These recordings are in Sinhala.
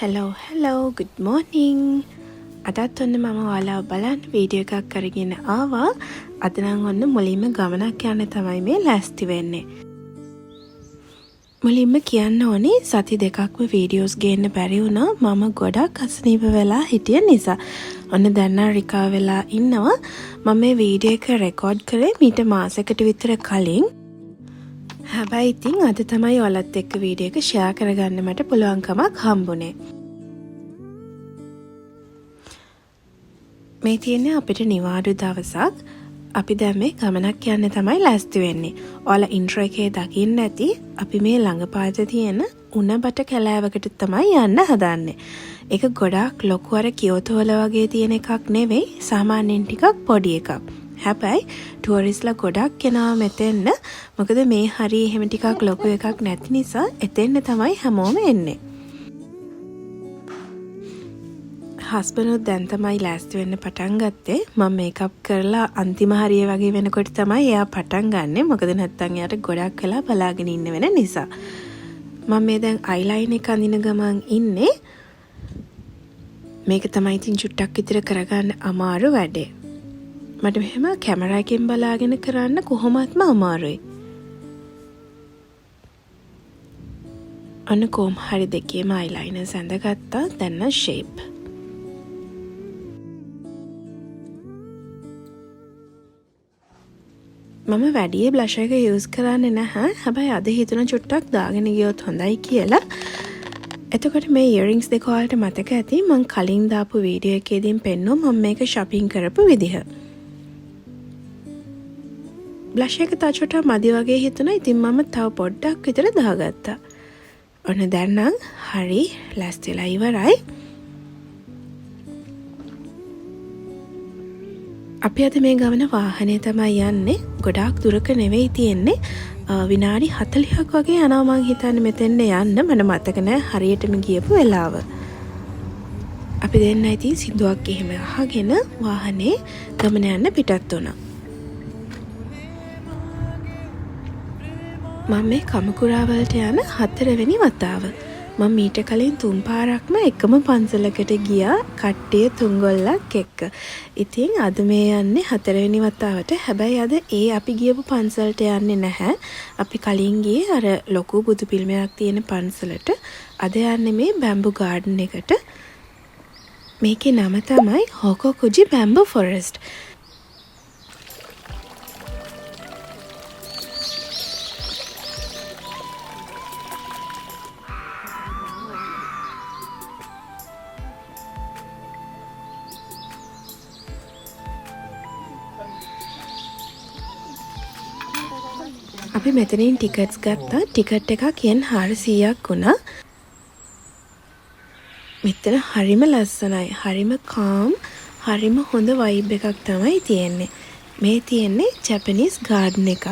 hello good morning අදත් ඔන්න මම ඔයාලව බලන්න වීඩියෝ එකක් අරගෙන ආවා. අද නම් ඔන්න මුලින්ම ගමනක් යන්න තමයි මේ ලෑස්ති වෙන්නේ. මුලින්ම කියන්න ඕනේ සති දෙකක්ම වීඩියෝස් ගේන්න බැරි වුණා මම ගොඩක් අසනීප වෙලා හිටිය නිසා. ඔන්න දැන් නම් රිකවර් වෙලා ඉන්නවා. මම මේ වීඩියෝ එක රෙකෝඩ් කරේ මීට මාසයකට විතර කලින්. හැබැයි ඉතින් අද තමයි ඔයාලත් එක්ක වීඩියෝ එක ෂෙයා කරගන්න මට පුළුවන්කමක් හම්බුනේ. මේ තියෙන්නේ අපිට නිවාඩු දවසක්. අපි දැන් මේ ගමනක් යන්න තමයි ලෑස්ති වෙන්නේ. ඔයාලා ඉන්ට්‍රෝ එකේ දකින්න ඇති අපි මේ ළඟපාත තියෙන උණබට කැලෑවකට තමයි යන්න හදන්නේ. ඒක ගොඩාක් ලොකු අර කියෝතෝ වල වගේ තියෙන එකක් නෙවෙයි, සාමාන්‍යයෙන් ටිකක් පොඩි එකක්. හැබැයි ටුවරිස්ලා ගොඩක් එනවා මෙතෙන්න. මොකද මේ හරිය එහෙම ටිකක් ලොකු එකක් නැති නිසා එතෙන්න තමයි හැමෝම එන්නේ. හස්බන්ඩ් දැන් තමයි ලෑස්ති වෙන්න පටන් ගත්තේ. මම මේකප් කරලා අන්තිම හරිය වගේ වෙනකොට තමයි එයා පටන් ගන්නෙ. මොකද නැත්තම් එයාට ගොඩක් වෙලා බලාගෙන ඉන්න වෙන නිසා. මම මේ දැන් අයිලයින් එක අඳින ගමන් ඉන්නේ. මේක තමයි ඉතින් චුට්ටක් විතර කරගන්න අමාරු වැඩේ. මට මෙහෙම කැමරා එකෙන් බලාගෙන කරන්න කොහොමත්ම අමාරුයි. අන්න කොහොම හරි දෙකේම අයිලයිනර්ස් ඇඳගත්තා. දැන් නම් ෂේප්. මම වැඩියේ බ්ලෂ් එක යූස් කරන්නේ නැහැ. හැබැයි අද හිතුණා චුට්ටක් දාගෙන ගියොත් හොඳයි කියලා. එතකොට මේ ඉයරින්ග්ස් දෙක ඔයාලට මතක ඇති මම කලින් දාපු වීඩියෝ එකේදීම පෙන්නුවා මම මේක shopping කරපු විදිහ. බ්ලෂ් එක තාචුට මදි වගේ හිතුණා. ඉතින් මම තව පොඩ්ඩක් විතර දාගත්තා. ඔන්න දැන් නම් හරි ලෑස්තිලා ඉවරයි. අපි අද මේ ගමන වාහනේ තමයි යන්නේ. ගොඩාක් දුරක නෙවෙයි තියෙන්නේ. විනාඩි 40ක් වගේ යනවා මං හිතන්නේ මෙතෙන්ට යන්න. මට මතක නෑ හරියටම ගියපු වෙලාව. අපි දෙන්න ඉතින් සින්දුවක් එහෙම අහගෙන වාහනේ ගමන යන්න පිටත් වුණා. මම මේ කමකුරාවලට යන 4 වෙනි වතාව. මම මීට කලින් 3 පාරක්ම එකම පන්සලකට ගියා කට්ටිය 3 ගොල්ලක් එක්ක. ඉතින් අද මේ යන්නේ 4 වෙනි වතාවට. හැබැයි අද ඒ අපි ගියපු පන්සලට යන්නේ නැහැ. අපි කලින් ගියේ අර ලොකු බුදු පිළිමයක් තියෙන පන්සලට. අද යන්නේ මේ බැම්බු ගාඩන් එකට. මේකේ නම තමයි හොකොකුජි බැම්බු ෆොරෙස්ට්. අපි මෙතනින් ටිකට්ස් ගත්තා. ටිකට් එකක් යෙන් 400ක් වුණා. මෙතන හරිම ලස්සනයි. හරිම කාම්, හරිම හොඳ වයිබ් එකක් තමයි තියෙන්නේ. මේ තියෙන්නේ ජැපනීස් ගාඩන් එකක්.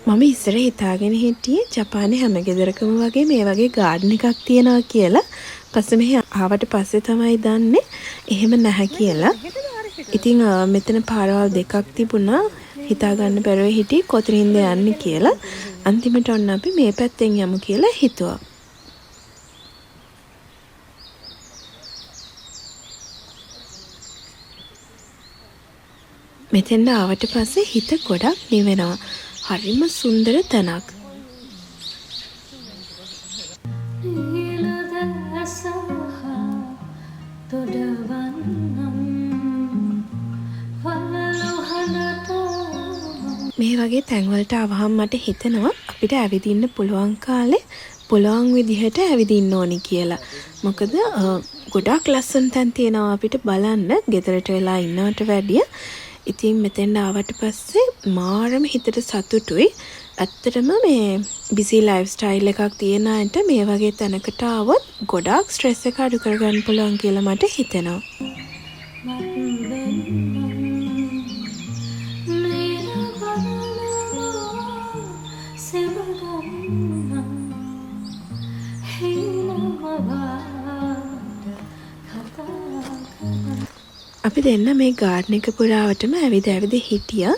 මම ඉස්සර හිතාගෙන හිටියේ ජපානයේ හැම ගෙදරකම වගේ මේ වගේ ගාඩන් එකක් තියෙනවා කියලා. පස්සේ මෙහි ආවට පස්සේ තමයි දන්නේ එහෙම නැහැ කියලා. ඉතින් මෙතන පාරවල් දෙකක් තිබුණා. හිතා ගන්න බැරුව හිටියේ කොතනින්ද යන්නේ කියලා. අන්තිමට ඔන්න අපි මේ පැත්තෙන් යමු කියලා හිතුවා. මෙතෙන්ට ආවට පස්සේ හිත ගොඩක් නිවෙනවා. හරිම සුන්දර තැනක්. මේ වගේ තැන්වලට අවහම් මට හිතෙනවා අපිට ඇවිදින්න පුළුවන් කාලේ පුළුවන් විදිහට ඇවිදින්න ඕනි කියලා. මොකද ගොඩක් ලස්සන තැන් තියෙනවා අපිට බලන්න ගෙදරට වෙලා ඉන්නවට වැඩිය. ඉතින් මෙතෙන් ආවට පස්සේ මාරම හිතට සතුටුයි. ඇත්තටම මේ බිසි ලයිෆ් ස්ටයිල් එකක් තියෙන අයට මේ වගේ තැනකට ආවොත් ගොඩාක් ස්ට්‍රෙස් එක අඩු කරගන්න පුළුවන් කියලා මට හිතෙනවා. අපි දෙන්න මේ ගාඩන් එක පුරාවටම ඇවිද හිටියා.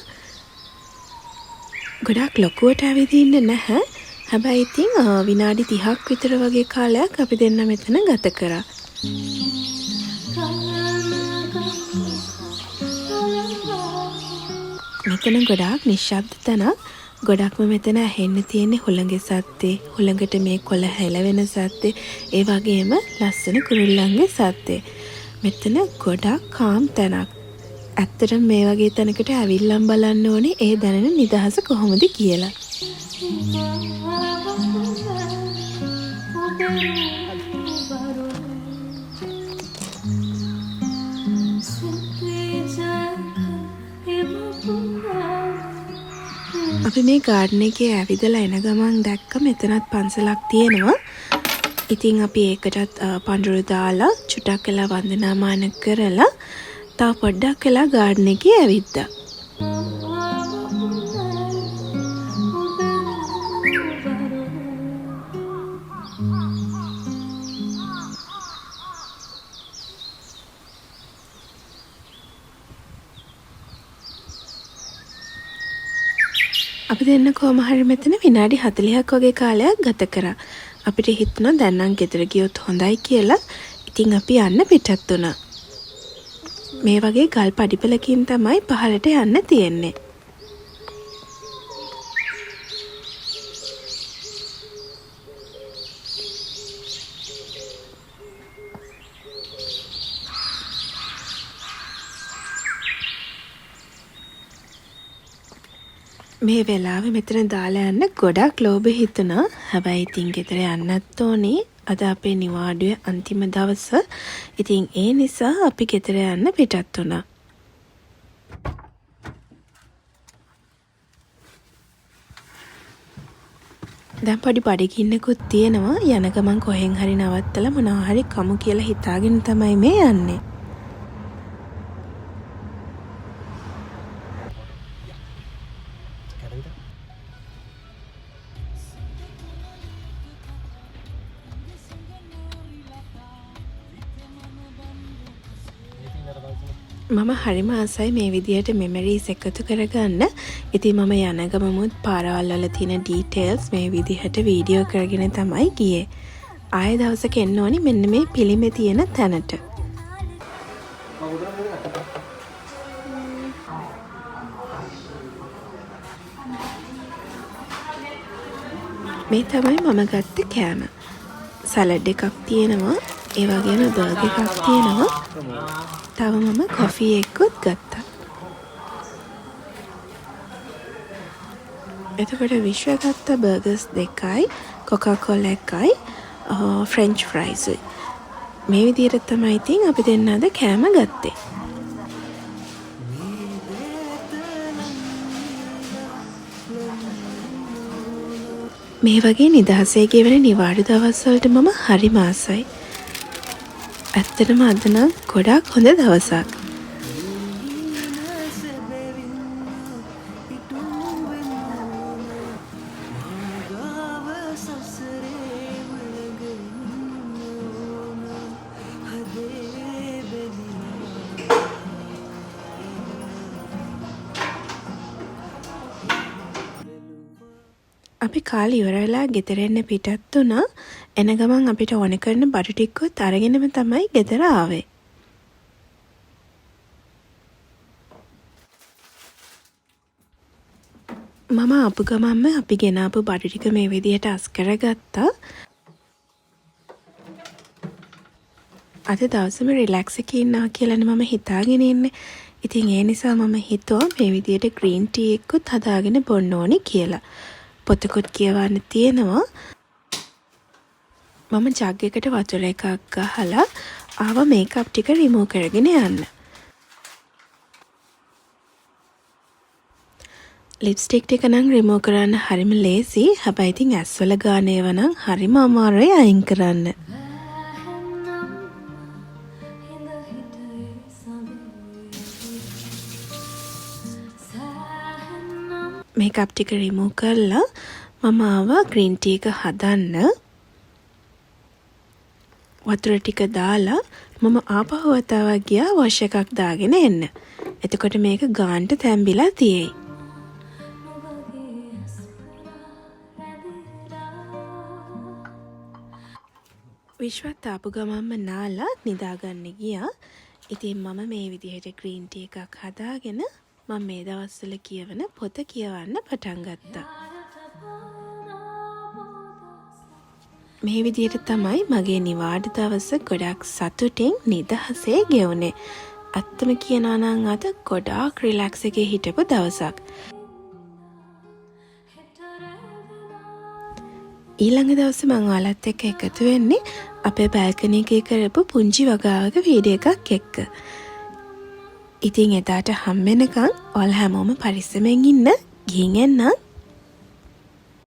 ගොඩාක් ලොකුවට ඇවිදින්න නැහැ. හැබැයි ඉතින් විනාඩි 30ක් විතර වගේ කාලයක් අපි දෙන්න මෙතන ගත කරා. මෙතන ගොඩාක් නිශ්ශබ්ද තැනක්. ගොඩක්ම මෙතන ඇහෙන්න තියෙන්නේ හුළඟේ සද්දේ, හුළඟට මේ කොළ හැලවෙන සද්දේ, ඒ වගේම ලස්සන කුරුල්ලන්ගේ සද්දේ. මෙතන ගොඩක් කාම් තැනක්. ඇත්තටම මේ වගේ තැනකට ඇවිල්ලම් බලන්න ඕනේ ඒ දැනෙන නිදහස කොහොමද කියලා. අපි මේ ගාඩන් එකේ ඇවිදලා එන ගමන් දැක්ක මෙතනත් පන්සලක් තියෙනවා. ඉතින් අපි ඒකටත් පඳුරු දාලා චුට්ටක් වෙලා වන්දනාමාන කරලා තව පොඩ්ඩක් වෙලා ගාඩන් එකේ ඇවිද්දා. අපි දෙන්න කොහොම හරි මෙතන විනාඩි 40ක් වගේ කාලයක් ගත කරා. අපිට හිතුණා දැන් නම් ගෙදර ගියොත් හොඳයි කියලා. ඉතින් අපි යන්න පිටත් වුණා. මේ වගේ ගල් පඩිපලකින් තමයි පහළට යන්න තියෙන්නේ. මේ වෙලාවේ මෙතන දාලා යන්න ගොඩක් ලෝභ හිතුණා. හැබැයි ඉතින් ගෙදර යන්නත් ඕනේ. අද අපේ නිවාඩුවේ අන්තිම දවස. ඉතින් ඒ නිසා අපි ගෙදර යන්න පිටත් වුණා. දැන් පොඩි බඩගින්නකුත් තියෙනවා. යන ගමන් කොහෙන් හරි නවත්තලා මොනවා හරි කමු කියලා හිතාගෙන තමයි මේ යන්නේ. මම හරිම ආසයි මේ විදිහට මෙමරීස් එකතු කරගන්න. ඉතින් මම යන ගමමුත් පාරවල් වල තියෙන ඩීටේල්ස් මේ විදිහට වීඩියෝ කරගෙන තමයි ගියේ. ආයෙ දවසක එන්න ඕනි මෙන්න මේ පිළිමේ තියෙන තැනට. මේ තමයි මම ගත්ත කෑම. සලාඩ් එකක් තියෙනවා. ඒ වගේම බර්ගර් එකක් තියෙනවා. තව මම කොෆි එකකුත් ගත්තා. එතකොට විශ්ව ගත්ත බර්ගර්ස් 2යි, කොකාකෝලා එකයි, ෆ්‍රෙන්ච් ෆ්‍රයිස්යි. මේ විදිහට තමයි ඉතින් අපි දෙන්න අද කෑම ගත්තේ. මේ වගේ නිදහසේ ගෙවන නිවාඩු දවස් වලට මම හරිම ආසයි. ඇත්තටම අද නම් ගොඩාක් හොඳ දවසක්. අපි කාලේ ඉවර වෙලා ගෙදර එන්න පිටත් වුණා. එන ගමන් අපිට ඕන කරන බඩු ටිකත් අරගෙනම තමයි ගෙදර ආවේ. මම ආපු ගමන්ම අපි ගෙනාපු බඩු ටික මේ විදිහට අස් කරගත්තා. අද දවසම රිලැක්ස් එකේ ඉන්නවා කියලානේ මම හිතාගෙන ඉන්නේ. ඉතින් ඒ නිසා මම හිතුවා මේ විදිහට ග්‍රීන් ටී එකකුත් හදාගෙන බොන්න ඕනේ කියලා. පොතකුත් කියවන්න තියෙනවා. මම ජග් එකට වතුර එකක් ගහලා ආව මේකප් ටික රිමූව් කරගෙන යන්න. ලිප්ස්ටික් ටික නම් රිමූව් කරන්න හරිම ලේසි. හැබැයි ඉතින් ඇස්වල ගාන ඒවා නම් හරිම අමාරුයි අයින් කරන්න. මේකප් ටික රිමූව් කරලා මම ආවා ග්‍රීන් ටී එක හදන්න. වතුර ටික දාලා මම ආපහු වතාවක් ගියා වොෂ් එකක් දාගෙන එන්න. එතකොට මේක ගාන්ට තැම්බිලා තියෙයි. විශ්වත් ආපු ගමන්ම නාලා නිදාගන්න ගියා. ඉතින් මම මේ විදිහට ග්‍රීන් ටී එකක් හදාගෙන මම මේ දවස්වල කියවන පොත කියවන්න පටන් ගත්තා. මේ විදිහට තමයි මගේ නිවාඩු දවස ගොඩක් සතුටින් නිදහසේ ගෙවුනේ. ඇත්තම කියනවා නම් අද ගොඩාක් රිලැක්ස් එකේ හිටපු දවසක්. ඊළඟ දවසේ මම ඔයාලත් එක්ක එකතු වෙන්නේ අපේ බල්කනි එකේ කරපු පුංචි වගාවක වීඩියෝ එකක් එක්ක. ඉතින් එදාට හම්බෙනකන් ඔයාලා හැමෝම පරිස්සමෙන් ඉන්න. ගිහින් එන්නම්.